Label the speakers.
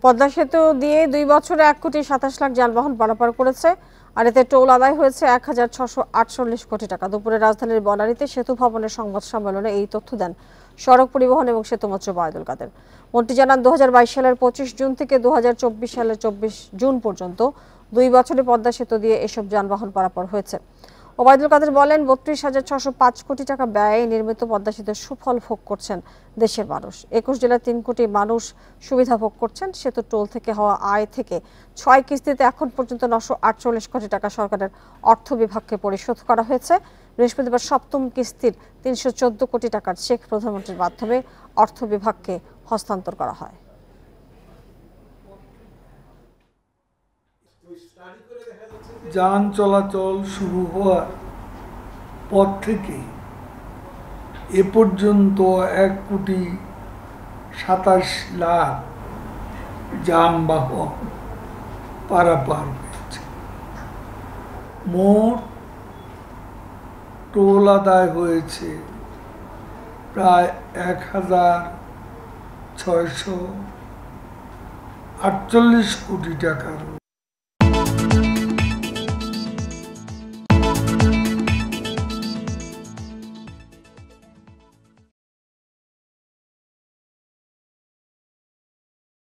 Speaker 1: পদ্মা সেতু দিয়ে ২ বছরে ১,২৭,০০,০০০ যানবাহন পারাপার করেছে। আর এতে টোল আদায় হয়েছে ১,৬৪৮ কোটি টাকা। দুপুরে রাজধানীর বনানীতে সেতু ভবনের সংবাদ সম্মেলনে এই তথ্য দেন সড়ক পরিবহন এবং সেতুমন্ত্রী ওবায়দুল কাদের। মন্ত্রী জানান, ২০২২ সালের ২৫ জুন থেকে ২০২৪ সালের ২৪ জুন পর্যন্ত ২ বছরে পদ্মা সেতু দিয়ে এসব যানবাহন পারাপার হয়েছে। ওবায়দুল কাদের বলেন, ৩২,৬০৫ কোটি টাকা ব্যয়ে নির্মিত পদ্মা সেতুর সুফল ভোগ করছেন দেশের মানুষ। ২১ জেলার ৩ কোটি মানুষ সুবিধা ভোগ করছেন। সেতু টোল থেকে হওয়া আয় থেকে ৬ কিস্তিতে এখন পর্যন্ত ৯৪৮ কোটি টাকা সরকারের অর্থ বিভাগকে পরিশোধ করা হয়েছে। বৃহস্পতিবার সপ্তম কিস্তির ৩১৪ কোটি টাকার চেক প্রধানমন্ত্রীর মাধ্যমে অর্থ বিভাগকে হস্তান্তর করা হয়।
Speaker 2: যান চলাচল শুরু হওয়ার পর থেকে এ পর্যন্ত ১,২৭,০০,০০০ যানবাহন পারাপার হয়েছে। মোট টোল আদায় হয়েছে প্রায় ১,৬৪৮ কোটি টাকার।